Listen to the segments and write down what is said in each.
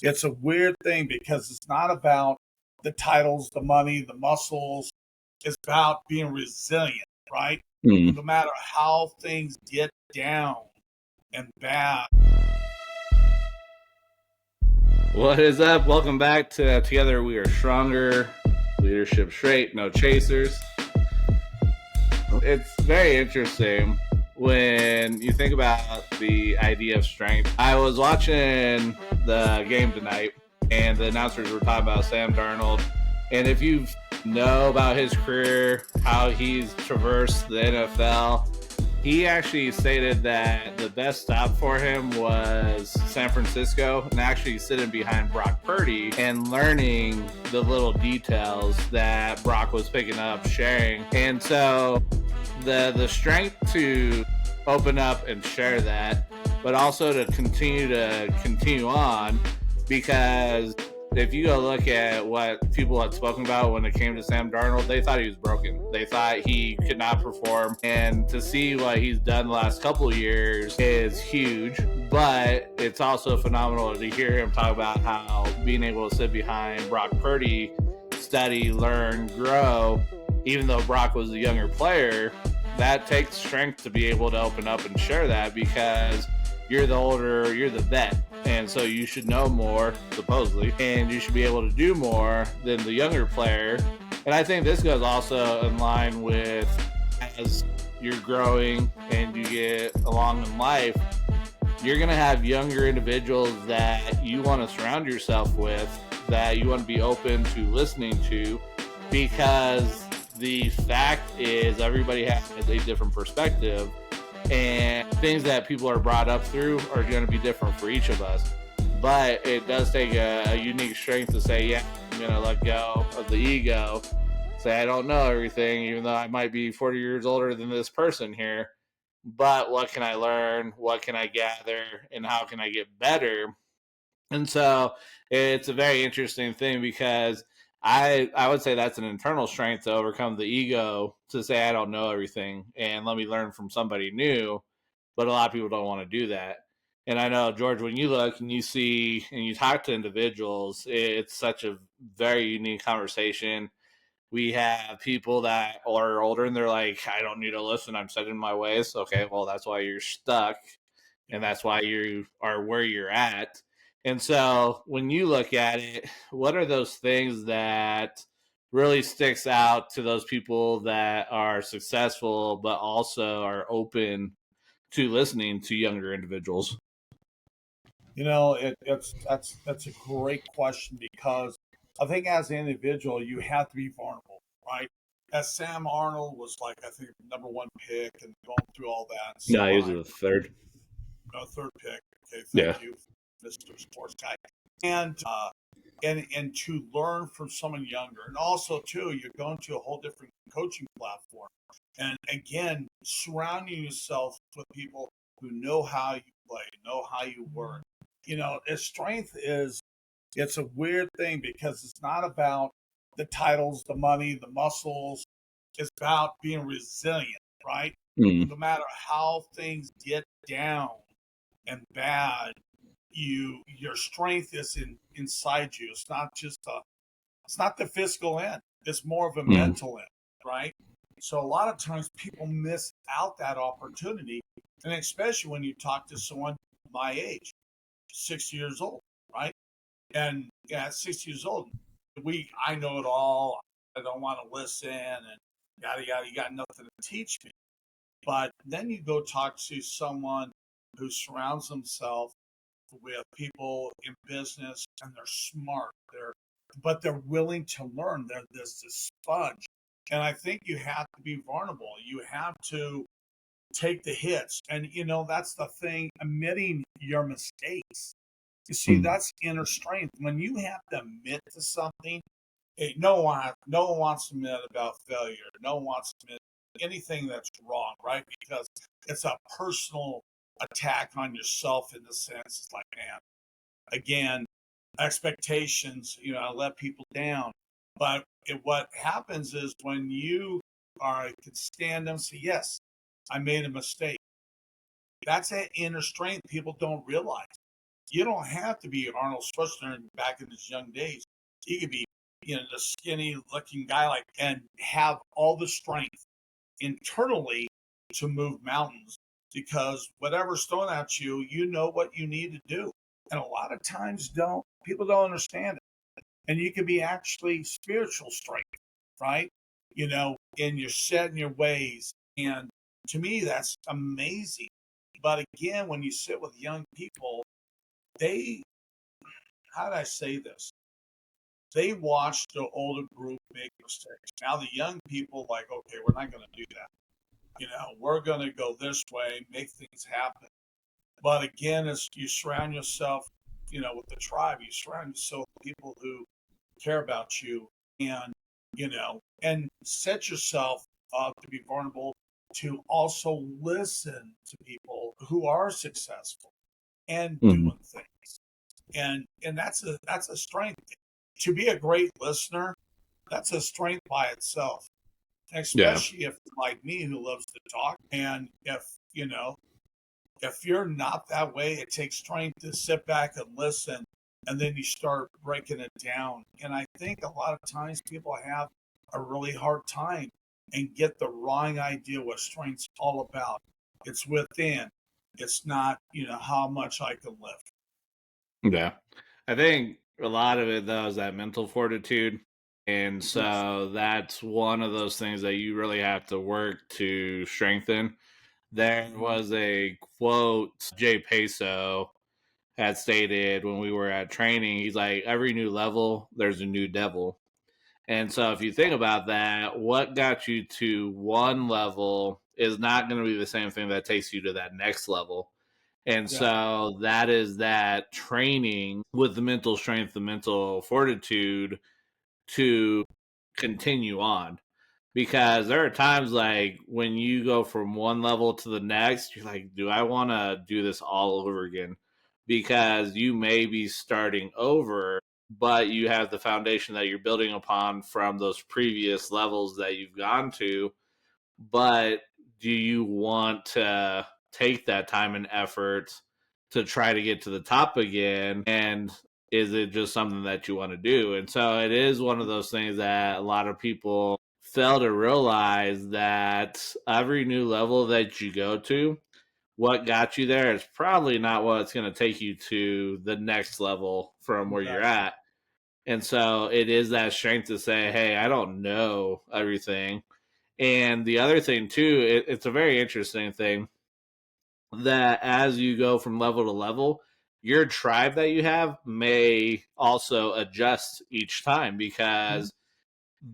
It's a weird thing because it's not about the titles, the money, the muscles. It's about being resilient, right? Mm. No matter how things get down and bad. What is up? Welcome back to Together We Are Stronger. Leadership straight, no chasers. It's very interesting when you think about the idea of strength. I was watching the game tonight, and the announcers were talking about Sam Darnold. And if you know about his career, how he's traversed the NFL, he actually stated that the best stop for him was San Francisco and actually sitting behind Brock Purdy and learning the little details that Brock was picking up, sharing. And so the strength to open up and share that, but also to continue on, because if you go look at what people had spoken about when it came to Sam Darnold, they thought he was broken. They thought he could not perform. And to see what he's done the last couple of years is huge. But it's also phenomenal to hear him talk about how being able to sit behind Brock Purdy, study, learn, grow, even though Brock was a younger player, that takes strength to be able to open up and share that, because you're the older, you're the vet. And so you should know more, supposedly, and you should be able to do more than the younger player. And I think this goes also in line with, as you're growing and you get along in life, you're going to have younger individuals that you want to surround yourself with, that you want to be open to listening to, because the fact is everybody has a different perspective, and things that people are brought up through are going to be different for each of us. But it does take a unique strength to say, yeah, I'm going to let go of the ego, say I don't know everything, even though I might be 40 years older than this person here. But what can I learn? What can I gather? And how can I get better? And so it's a very interesting thing, because I would say that's an internal strength to overcome the ego, to say I don't know everything and let me learn from somebody new. But a lot of people don't want to do that. And I know, George, when you look and you see and you talk to individuals, it's such a very unique conversation. We have people that are older and they're like, I don't need to listen, I'm set in my ways. Okay, well, that's why you're stuck, and that's why you are where you're at. And so when you look at it, what are those things that really sticks out to those people that are successful but also are open to listening to younger individuals? That's a great question, because I think as an individual you have to be vulnerable, right? As Sam Arnold was, like, I think number one pick and going through all that and so No, on. usually the third. Third pick. Okay, Yeah. thank you, Mr. Sports Guy. And to learn from someone younger, and also too, you're going to a whole different coaching platform. And again, surrounding yourself with people who know how you play, know how you work. Its strength is, it's a weird thing because it's not about the titles, the money, the muscles. It's about being resilient, right? Mm. No matter how things get down and bad, your strength is inside you. It's not the physical end. It's more of a Mm. mental end, right? So a lot of times people miss out that opportunity, and especially when you talk to someone my age, 60 years old, right? And yeah, at 60 years old, I know it all. I don't want to listen, and yada yada. You got nothing to teach me. But then you go talk to someone who surrounds themselves with people in business, and they're smart. But they're willing to learn. They're this sponge. And I think you have to be vulnerable. You have to take the hits. And that's the thing, admitting your mistakes. You see, Mm. that's inner strength. When you have to admit to something, no one wants to admit about failure. No one wants to admit anything that's wrong, right? Because it's a personal attack on yourself, in the sense. It's like, man, again, expectations, I let people down. But what happens is, when you can stand and say, yes, I made a mistake. That's that inner strength people don't realize. You don't have to be Arnold Schwarzenegger back in his young days. He could be, the skinny looking guy and have all the strength internally to move mountains, because whatever's thrown at you, you know what you need to do. And a lot of times people don't understand it. And you can be actually spiritual strength, right? And you're set in your ways. And to me, that's amazing. But again, when you sit with young people, how do I say this? They watch the older group make mistakes. Now the young people okay, we're not going to do that. We're going to go this way, make things happen. But again, as you surround yourself, with the tribe, you surround yourself with people who care about you, and, and set yourself up to be vulnerable, to also listen to people who are successful and doing things. And that's a strength. To be a great listener, that's a strength by itself. Especially if, like me, who loves to talk, and if you're not that way, it takes strength to sit back and listen, and then you start breaking it down. And I think a lot of times people have a really hard time and get the wrong idea what strength's all about. It's within. It's not, how much I can lift. Yeah. I think a lot of it, though, is that mental fortitude. And so that's one of those things that you really have to work to strengthen. There was a quote Jay Peso had stated when we were at training. He's like, every new level, there's a new devil. And so if you think about that, what got you to one level is not going to be the same thing that takes you to that next level. And so that is that training with the mental strength, the mental fortitude to continue on. Because there are times like when you go from one level to the next, you're like, do I want to do this all over again? Because you may be starting over, but you have the foundation that you're building upon from those previous levels that you've gone to. But do you want to take that time and effort to try to get to the top again? And is it just something that you want to do? And so it is one of those things that a lot of people fail to realize, that every new level that you go to, what got you there is probably not what it's going to take you to the next level from where you're at. And so it is that strength to say, hey, I don't know everything. And the other thing, too, it's a very interesting thing that as you go from level to level, your tribe that you have may also adjust each time, because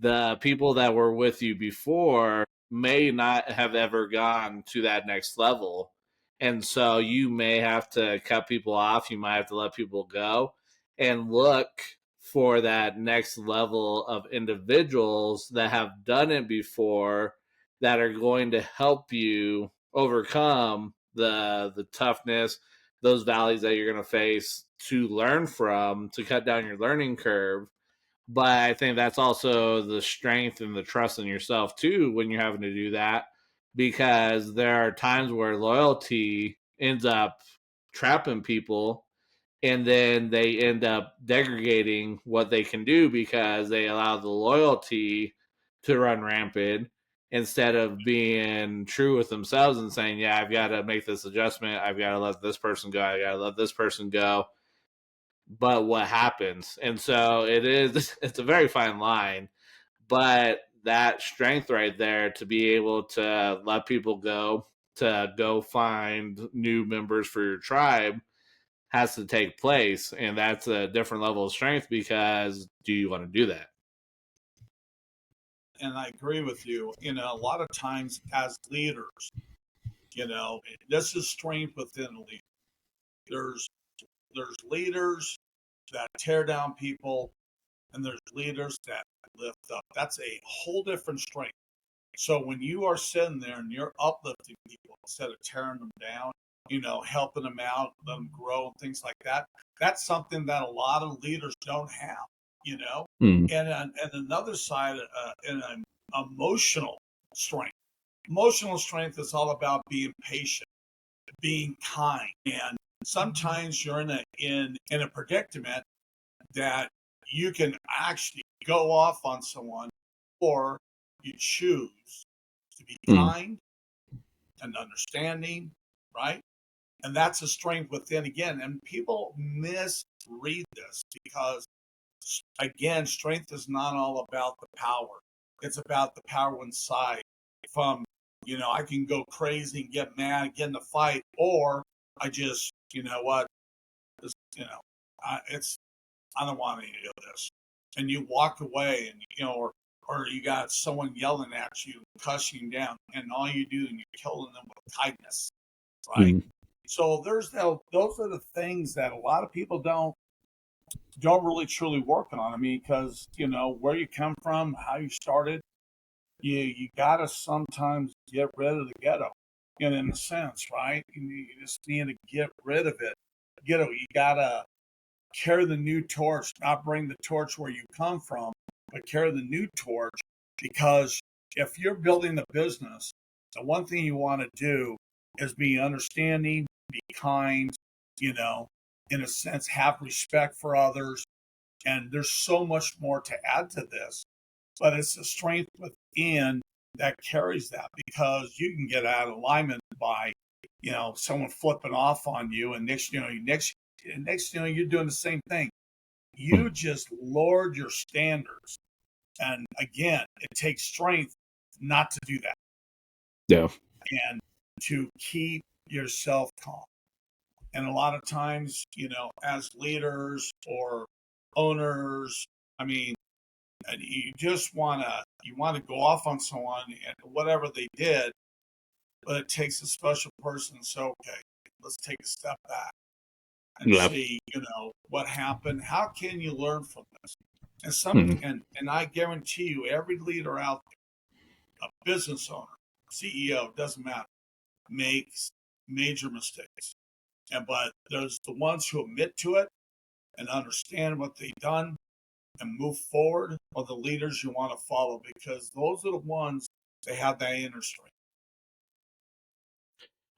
the people that were with you before may not have ever gone to that next level. And so you may have to cut people off. You might have to let people go and look for that next level of individuals that have done it before, that are going to help you overcome the toughness, those valleys that you're going to face, to learn from, to cut down your learning curve. But I think that's also the strength and the trust in yourself, too, when you're having to do that, because there are times where loyalty ends up trapping people, and then they end up degrading what they can do because they allow the loyalty to run rampant, instead of being true with themselves and saying, yeah, I've got to make this adjustment. I've got to let this person go. I got to let this person go. But what happens? And so it's a very fine line, but that strength right there to be able to let people go, to go find new members for your tribe, has to take place. And that's a different level of strength, because do you want to do that? And I agree with you. A lot of times as leaders, this is strength within a leader. There's leaders that tear down people, and there's leaders that lift up. That's a whole different strength. So when you are sitting there and you're uplifting people instead of tearing them down, helping them out, let them grow, and things like that, that's something that a lot of leaders don't have. And another side, in an emotional strength. Emotional strength is all about being patient, being kind, and sometimes you're in a predicament that you can actually go off on someone, or you choose to be kind and understanding, right? And that's a strength within again. And people misread this because, again, strength is not all about the power. It's about the power inside. From, I can go crazy and get mad, get in a fight, or I just, just, I don't want any of this. And you walk away, and, or you got someone yelling at you, cussing down, and all you do, and you're killing them with kindness, right? So those are the things that a lot of people don't really truly work on. I mean, because where you come from, how you started, you gotta sometimes get rid of the ghetto, in a sense, right? You just need to get rid of it. You gotta carry the new torch, not bring the torch where you come from, but carry the new torch. Because if you're building a business, the one thing you want to do is be understanding, be kind, in a sense, have respect for others. And there's so much more to add to this, but it's the strength within that carries that, because you can get out of alignment by, someone flipping off on you, and next you're doing the same thing. You just lowered your standards. And again, it takes strength not to do that. Yeah. And to keep yourself calm. And a lot of times, as leaders or owners, I mean, you just want to go off on someone and whatever they did, but it takes a special person. So, okay, let's take a step back and see, what happened. How can you learn from this? And I guarantee you, every leader out there, a business owner, CEO, doesn't matter, makes major mistakes. But there's the ones who admit to it and understand what they've done and move forward, are the leaders you want to follow, because those are the ones that have that inner strength.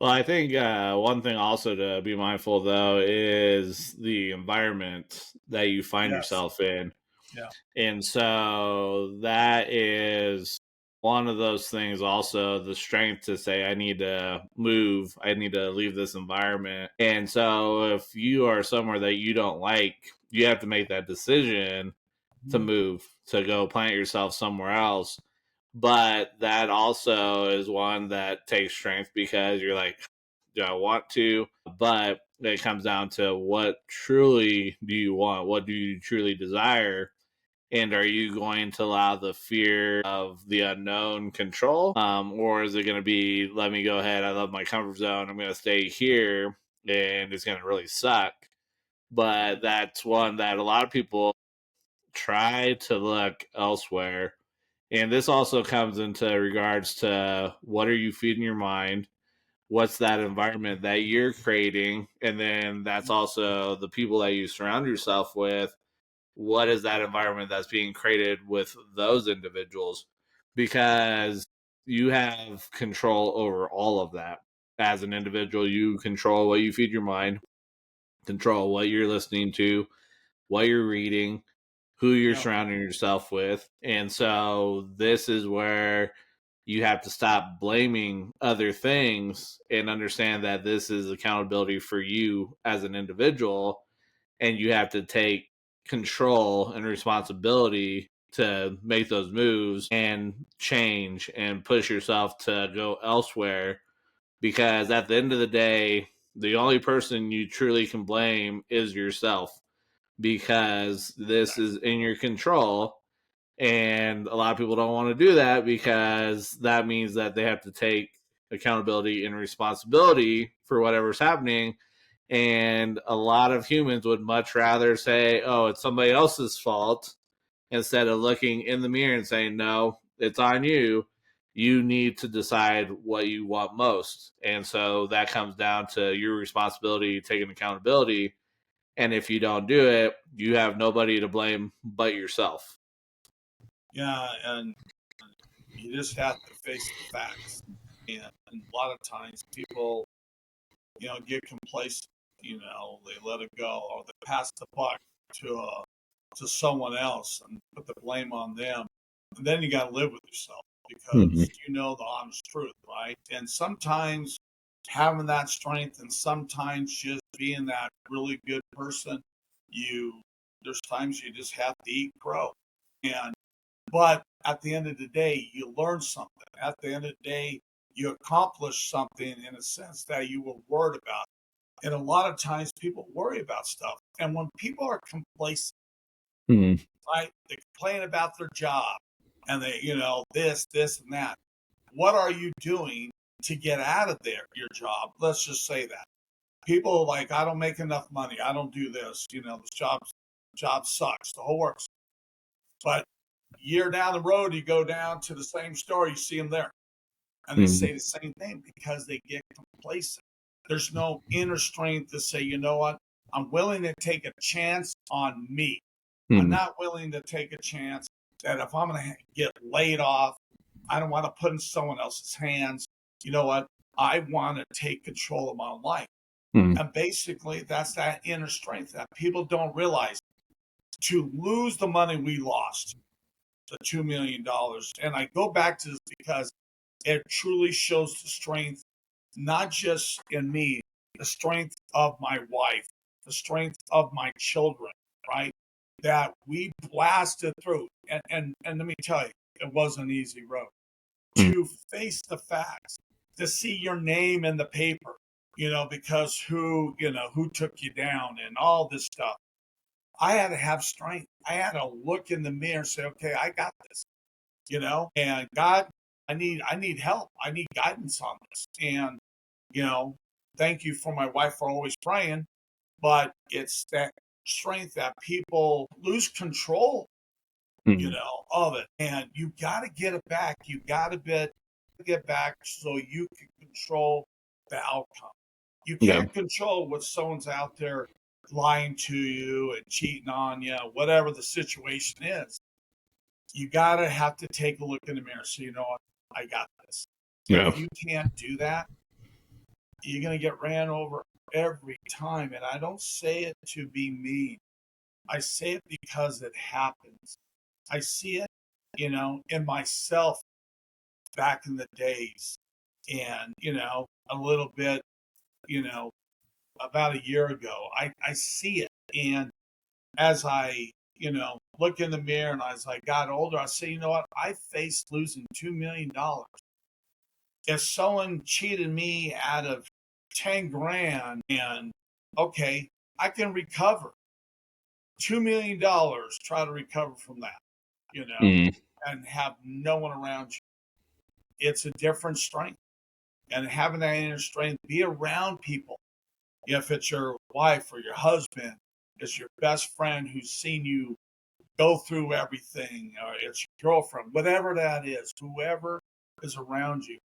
Well, I think one thing also to be mindful, though, is the environment that you find yourself in. Yeah. And so that is one of those things, also the strength to say, I need to move, I need to leave this environment. And so if you are somewhere that you don't like, you have to make that decision to move, to go plant yourself somewhere else. But that also is one that takes strength, because you're like, do I want to? But it comes down to, what truly do you want? What do you truly desire? And are you going to allow the fear of the unknown control? Or is it going to be, let me go ahead, I love my comfort zone, I'm going to stay here, and it's going to really suck? But that's one that a lot of people try to look elsewhere. And this also comes into regards to, what are you feeding your mind? What's that environment that you're creating? And then that's also the people that you surround yourself with. What is that environment that's being created with those individuals? Because you have control over all of that. As an individual, you control what you feed your mind, control what you're listening to, what you're reading, who you're surrounding yourself with. And so this is where you have to stop blaming other things and understand that this is accountability for you as an individual, and you have to take control and responsibility to make those moves and change and push yourself to go elsewhere. Because at the end of the day, the only person you truly can blame is yourself, because this is in your control. And a lot of people don't want to do that, because that means that they have to take accountability and responsibility for whatever's happening. And a lot of humans would much rather say, oh, it's somebody else's fault, instead of looking in the mirror and saying, no, it's on you. You need to decide what you want most. And so that comes down to your responsibility, taking accountability. And if you don't do it, you have nobody to blame but yourself. Yeah, and you just have to face the facts. And a lot of times people, get complacent. they let it go, or they pass the buck to someone else and put the blame on them. And then you got to live with yourself because you know the honest truth, right? And sometimes having that strength and sometimes just being that really good person, there's times you just have to eat crow. But at the end of the day, you learn something. At the end of the day, you accomplish something in a sense that you were worried about. And a lot of times people worry about stuff. And when people are complacent, right, they complain about their job and they, this, and that. What are you doing to get out of your job? Let's just say that. People are like, I don't make enough money. I don't do this. This job sucks. The whole works. But year down the road, you go down to the same store, you see them there. And they say the same thing because they get complacent. There's no inner strength to say, you know what? I'm willing to take a chance on me. I'm not willing to take a chance that if I'm going to get laid off, I don't want to put in someone else's hands. You know what? I want to take control of my life. And basically, that's that inner strength that people don't realize. To lose the money we lost, the $2 million. And I go back to this because it truly shows the strength, not just in me, the strength of my wife, the strength of my children, right? That we blasted through. And let me tell you, it wasn't an easy road. To face the facts, to see your name in the paper, because who took you down and all this stuff. I had to have strength. I had to look in the mirror and say, okay, I got this, and God, I need help. I need guidance on this. And, thank you for my wife for always praying, but it's that strength that people lose control, of it. And you got to get it back. You got to get back so you can control the outcome. You can't control what someone's out there lying to you and cheating on you, whatever the situation is. You gotta have to take a look in the mirror and say, you know what, I got this. Yeah. If you can't do that, you're gonna get ran over every time. And I don't say it to be mean. I say it because it happens. I see it, in myself back in the days. And, a little bit, about a year ago. I see it. And as I, look in the mirror and as I got older, I say, you know what? I faced losing $2 million. If someone cheated me out of 10 grand and okay, I can recover $2 million, try to recover from that, and have no one around you. It's a different strength. And having that inner strength, be around people. If it's your wife or your husband, it's your best friend who's seen you go through everything, or it's your girlfriend, whatever that is, whoever is around you,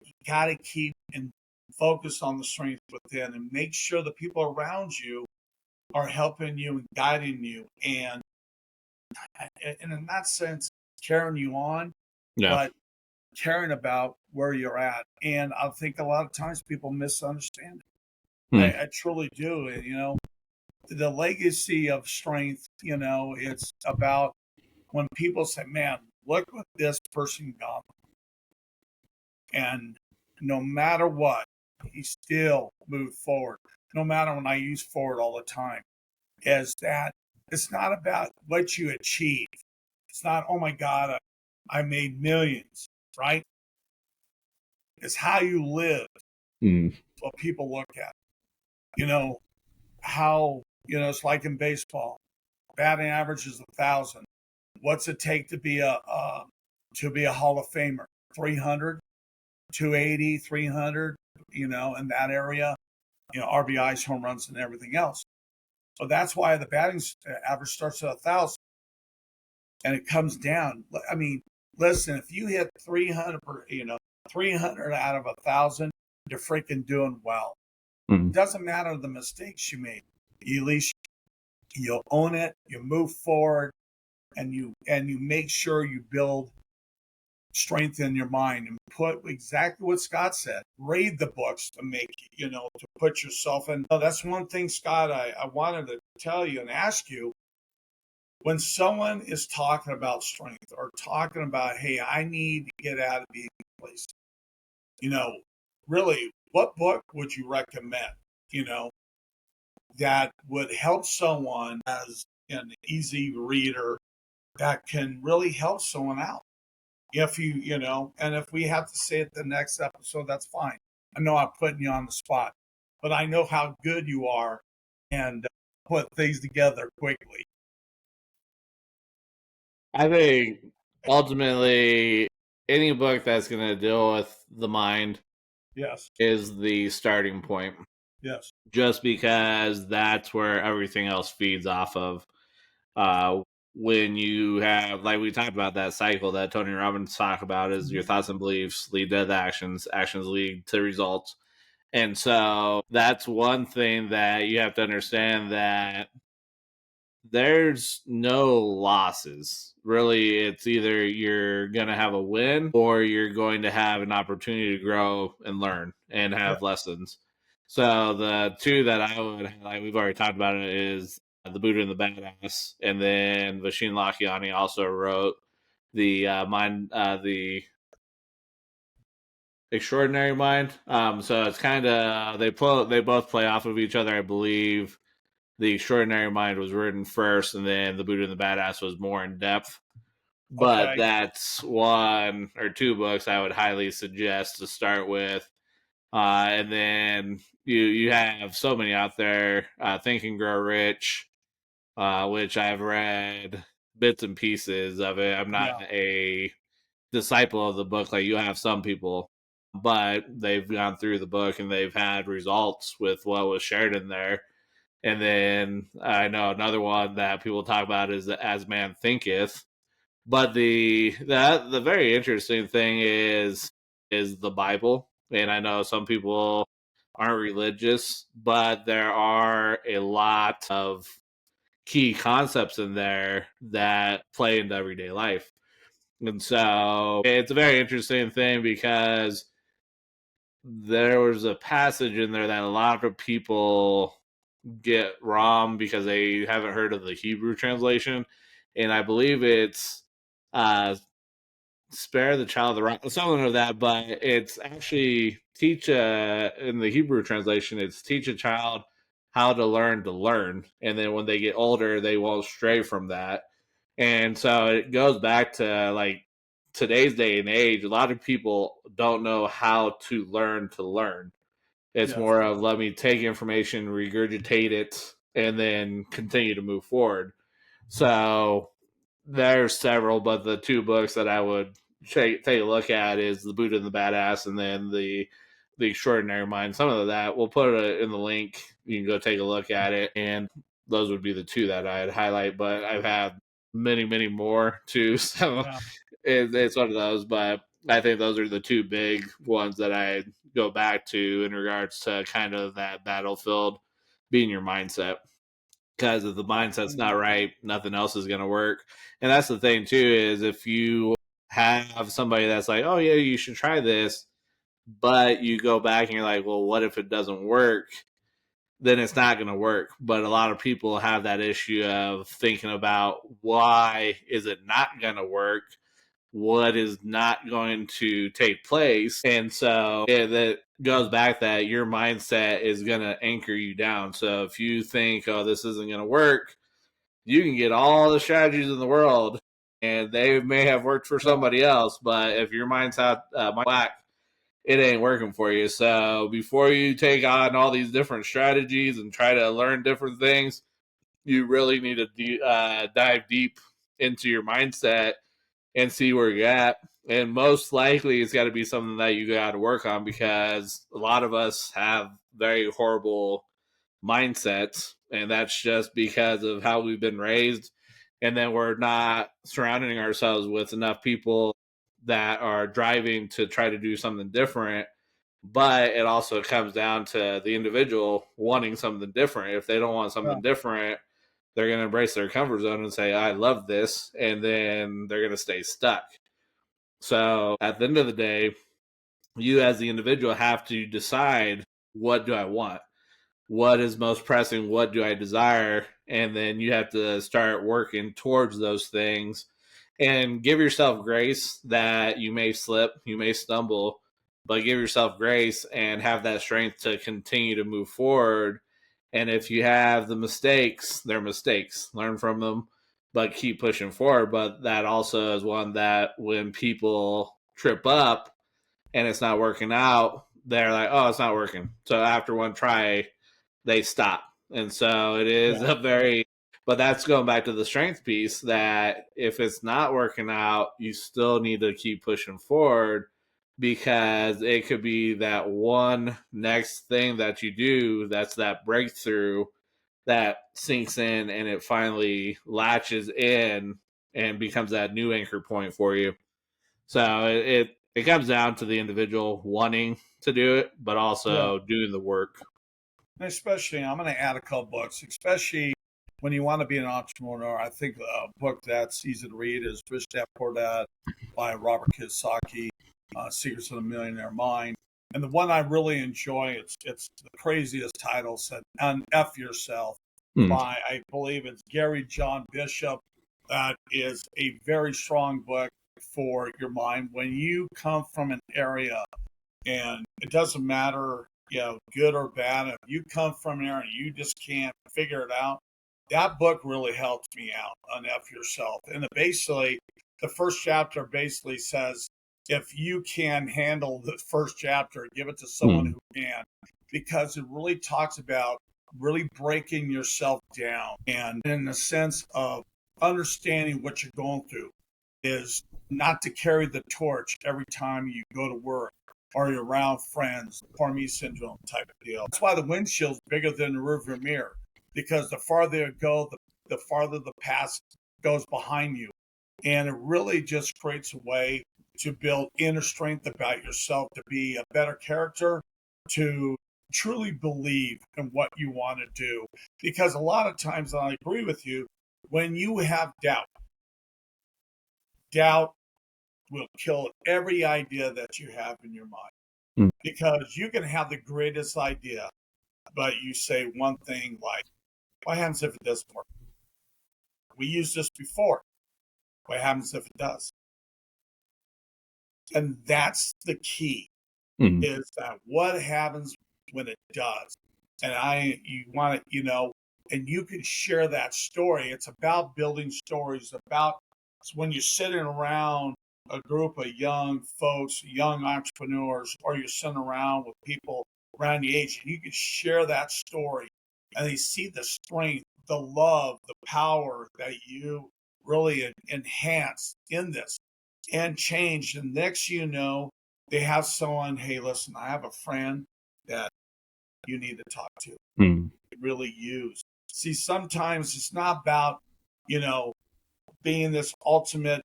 you got to keep and focus on the strength within and make sure the people around you are helping you and guiding you. And in that sense, carrying you on, but caring about where you're at. And I think a lot of times people misunderstand it. I truly do. And, the legacy of strength, it's about when people say, man, look what this person got. And no matter what, he still moved forward. No matter when I use forward all the time, is that it's not about what you achieve. It's not, oh my God, I made millions, right? It's how you live. What people look at. How, it's like in baseball. Batting average is 1,000. What's it take to be a Hall of Famer? 300, 280, 300, in that area, RBIs, home runs, and everything else. So that's why the batting average starts at 1,000, and it comes down. I mean, listen, if you hit 300, 300 out of 1,000, you're freaking doing well. It doesn't matter the mistakes you made. At least you own it, you move forward, and you make sure you build strength in your mind and put exactly what Scott said. Read the books to make, to put yourself in. That's one thing, Scott, I wanted to tell you and ask you. When someone is talking about strength or talking about, hey, I need to get out of being complacent, really, what book would you recommend, that would help someone as an easy reader that can really help someone out? If and if we have to say it the next episode, that's fine. I know I'm putting you on the spot, but I know how good you are and put things together quickly. I think ultimately any book that's going to deal with the mind Yes. is the starting point. Yes. Just because that's where everything else feeds off of. Uh, when you have, like we talked about, that cycle that Tony Robbins talked about, is your thoughts and beliefs lead to the actions, actions lead to results. And so that's one thing that you have to understand, that there's no losses. Really, it's either you're going to have a win or you're going to have an opportunity to grow and learn and have lessons. So the two that I would highlight, we've already talked about it, is The Buddha and the Badass. And then Vashin Lakhiani also wrote the Extraordinary Mind. So it's kind of, they both play off of each other, I believe. The Extraordinary Mind was written first, and then The Buddha and the Badass was more in depth. But that's one or two books I would highly suggest to start with. And then you have so many out there. Think and Grow Rich, which I've read bits and pieces of it. I'm not a disciple of the book like you have some people, but they've gone through the book and they've had results with what was shared in there. And then I know another one that people talk about is As Man Thinketh. But the very interesting thing is the Bible. And I know some people aren't religious, but there are a lot of key concepts in there that play into everyday life. And so it's a very interesting thing, because there was a passage in there that a lot of people get wrong because they haven't heard of the Hebrew translation. And I believe it's spare the child the right, something of that, but it's actually in the Hebrew translation, it's teach a child how to learn, and then when they get older they won't stray from that. And so it goes back to, like, today's day and age, a lot of people don't know how to learn. It's more of, let me take information, regurgitate it, and then continue to move forward. So there's several, but the two books that I would take a look at is The Buddha and the Badass, and then the Extraordinary Mind. Some of that we'll put it in the link. You can go take a look at it, and those would be the two that I'd highlight. But I've had many more too, so it's one of those. But I think those are the two big ones that I go back to in regards to kind of that battlefield being your mindset. Because if the mindset's not right, nothing else is going to work. And that's the thing too, is if you have somebody that's like, oh yeah, you should try this, but you go back and you're like, well, what if it doesn't work? Then it's not going to work. But a lot of people have that issue of thinking about, why is it not going to work? What is not going to take place? And so that goes back that your mindset is going to anchor you down. So if you think, oh, this isn't going to work, you can get all the strategies in the world and they may have worked for somebody else, but if your mind's out whack, it ain't working for you. So before you take on all these different strategies and try to learn different things, you really need to dive deep into your mindset and see where you're at. And most likely it's got to be something that you got to work on, because a lot of us have very horrible mindsets, and that's just because of how we've been raised. And then we're not surrounding ourselves with enough people that are driving to try to do something different. But it also comes down to the individual wanting something different. If they don't want something different, they're going to embrace their comfort zone and say, I love this. And then they're going to stay stuck. So at the end of the day, you as the individual have to decide, what do I want? What is most pressing? What do I desire? And then you have to start working towards those things and give yourself grace that you may slip, you may stumble, but give yourself grace and have that strength to continue to move forward. And if you have the mistakes, they're mistakes. Learn from them, but keep pushing forward. But that also is one that when people trip up and it's not working out, they're like, oh, it's not working. So after one try, they stop. And so it is a very, but that's going back to the strength piece, that if it's not working out, you still need to keep pushing forward, because it could be that one next thing that you do that's that breakthrough that sinks in and it finally latches in and becomes that new anchor point for you. So it comes down to the individual wanting to do it, but also doing the work. And especially, I'm going to add a couple books, especially when you want to be an entrepreneur. I think a book that's easy to read is Rich Dad Poor Dad by Robert Kiyosaki, Secrets of the Millionaire Mind. And the one I really enjoy, it's the craziest title, said F Yourself, by, I believe it's Gary John Bishop. That is a very strong book for your mind. When you come from an area, and it doesn't matter, good or bad, if you come from an area and you just can't figure it out, that book really helped me out on F Yourself. And basically, the first chapter basically says, if you can handle the first chapter, give it to someone who can, because it really talks about really breaking yourself down, and in the sense of understanding what you're going through is not to carry the torch every time you go to work or you're around friends, poor me syndrome type of deal. That's why the windshield's bigger than the rearview mirror, because the farther you go, the farther the past goes behind you. And it really just creates a way to build inner strength about yourself, to be a better character, to truly believe in what you want to do. Because a lot of times, and I agree with you, when you have doubt will kill every idea that you have in your mind. Because you can have the greatest idea, but you say one thing like, what happens if it doesn't work? We used this before. What happens if it does? And that's the key, is that what happens when it does? And you want to, and you can share that story. It's about building stories, about when you're sitting around a group of young folks, young entrepreneurs, or you're sitting around with people around the age, and you can share that story, and they see the strength, the love, the power that you really enhance in this and change. And next, they have someone, hey, listen, I have a friend that you need to talk to. Really use. See, sometimes it's not about, being this ultimate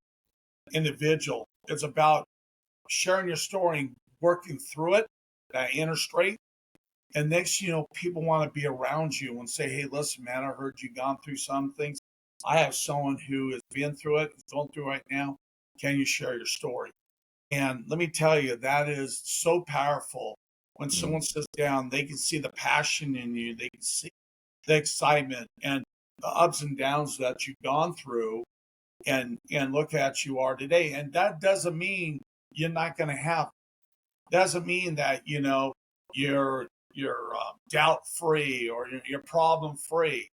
individual. It's about sharing your story and working through it, that inner strength. And next, people want to be around you and say, hey, listen, man, I heard you gone through some things. I have someone who has been through it, is going through it right now. Can you share your story? And let me tell you, that is so powerful. When someone sits down, they can see the passion in you. They can see the excitement and the ups and downs that you've gone through, and look at you are today. And that doesn't mean you're not going to have. Doesn't mean that you're doubt free or you're problem free.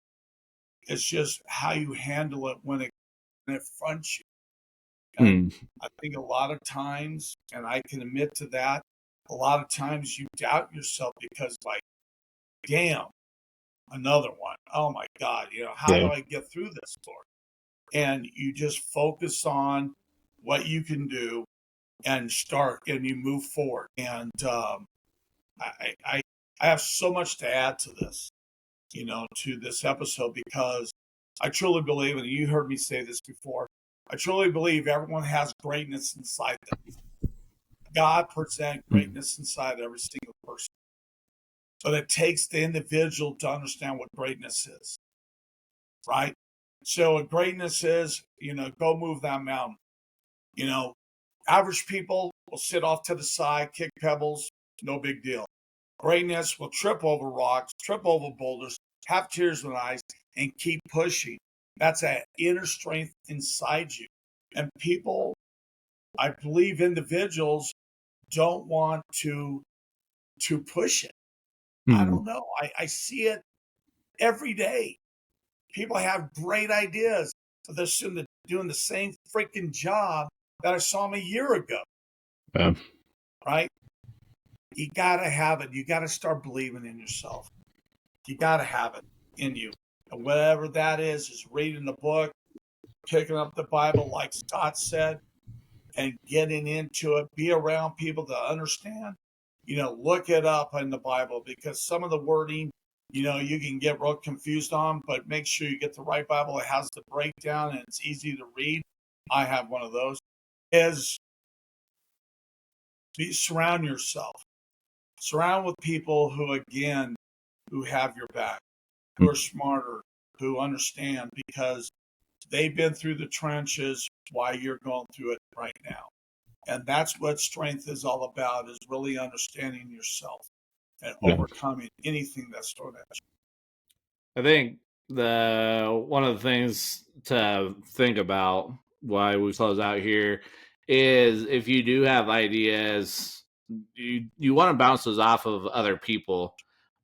It's just how you handle it when it fronts you. And I think a lot of times, and I can admit to that, a lot of times you doubt yourself because, like, damn, another one. Oh my God, how do I get through this, Lord? And you just focus on what you can do and start, and you move forward. And I have so much to add to this, to this episode, because I truly believe, and you heard me say this before, I truly believe everyone has greatness inside them. God presents greatness inside every single person. But it takes the individual to understand what greatness is, right? So what greatness is, go move that mountain. Average people will sit off to the side, kick pebbles, no big deal. Greatness will trip over rocks, trip over boulders, have tears in the eyes, and keep pushing. That's that inner strength inside you. And people, I believe individuals don't want to push it. I don't know. I see it every day. People have great ideas, but they're still doing the same freaking job that I saw them a year ago. Yeah. Right? You got to have it. You got to start believing in yourself. You got to have it in you. And whatever that is reading the book, picking up the Bible, like Scott said, and getting into it. Be around people that understand. Look it up in the Bible, because some of the wording, you can get real confused on, but make sure you get the right Bible. It has the breakdown and it's easy to read. I have one of those. Surround yourself. Surround with people who have your back, who are smarter, who understand, because they've been through the trenches while you're going through it right now. And that's what strength is all about, is really understanding yourself and overcoming anything that's thrown at you. I think one of the things to think about why we close out here is, if you do have ideas, you want to bounce those off of other people,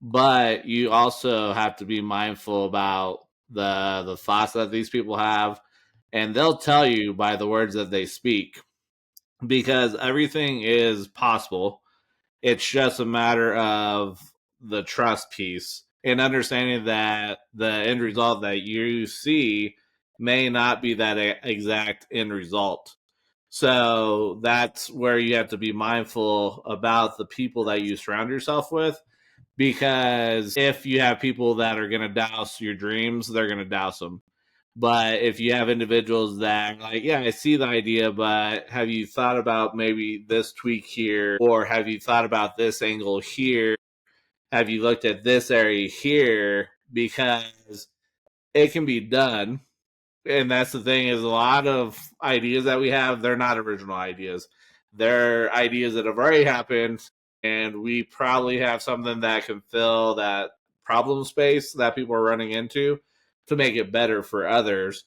but you also have to be mindful about the thoughts that these people have, and they'll tell you by the words that they speak, because everything is possible. It's just a matter of the trust piece and understanding that the end result that you see may not be that exact end result. So that's where you have to be mindful about the people that you surround yourself with, because if you have people that are going to douse your dreams, they're going to douse them. But if you have individuals that are like, yeah, I see the idea, but have you thought about maybe this tweak here? Or have you thought about this angle here? Have you looked at this area here? Because it can be done. And that's the thing, is a lot of ideas that we have, they're not original ideas. They're ideas that have already happened, and we probably have something that can fill that problem space that people are running into to make it better for others.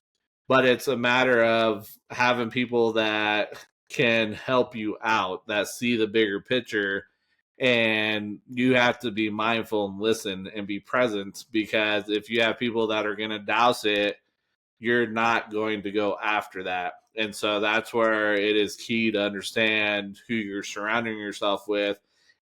But it's a matter of having people that can help you out, that see the bigger picture, and you have to be mindful and listen and be present, because if you have people that are going to douse it, you're not going to go after that. And so that's where it is key to understand who you're surrounding yourself with,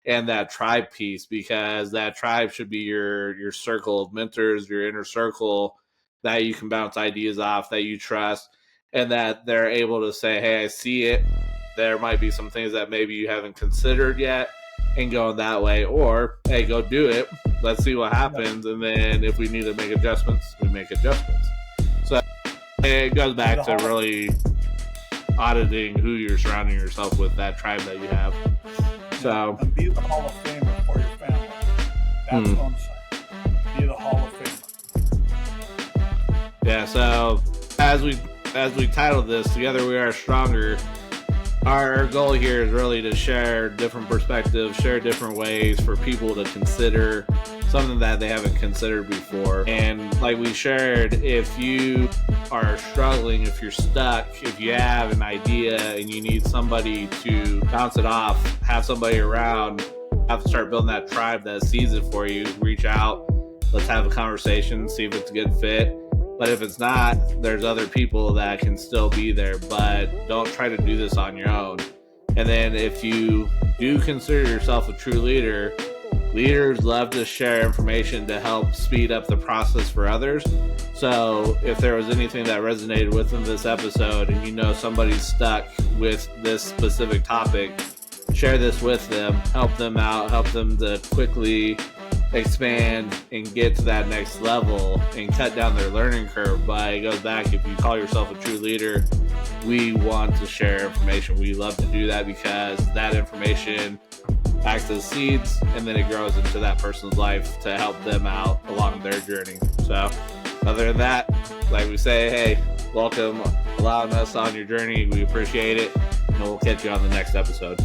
and that tribe piece, because that tribe should be your circle of mentors, your inner circle that you can bounce ideas off, that you trust, and that they're able to say, hey, I see it. There might be some things that maybe you haven't considered yet, and going that way. Or, hey, go do it. Let's see what happens. And then if we need to make adjustments, we make adjustments. So it goes back to really auditing who you're surrounding yourself with, that tribe that you have. So, and be the Hall of Famer for your family. That's what I'm saying. Be the Hall of Famer. Yeah, so as we titled this, Together We Are Stronger, our goal here is really to share different perspectives, share different ways for people to consider something that they haven't considered before. And like we shared, if you are struggling, if you're stuck, if you have an idea and you need somebody to bounce it off, have somebody around, have to start building that tribe that sees it for you, reach out, let's have a conversation, see if it's a good fit. But if it's not, there's other people that can still be there, but don't try to do this on your own. And then if you do consider yourself a true leader, leaders love to share information to help speed up the process for others. So if there was anything that resonated within this episode, and you know somebody's stuck with this specific topic, share this with them, help them out, help them to quickly expand and get to that next level and cut down their learning curve. But it goes back, if you call yourself a true leader, we want to share information. We love to do that, because that information acts as seeds, and then it grows into that person's life to help them out along their journey. So other than that, like we say, hey, welcome, allowing us on your journey. We appreciate it. we'll catch you on the next episode.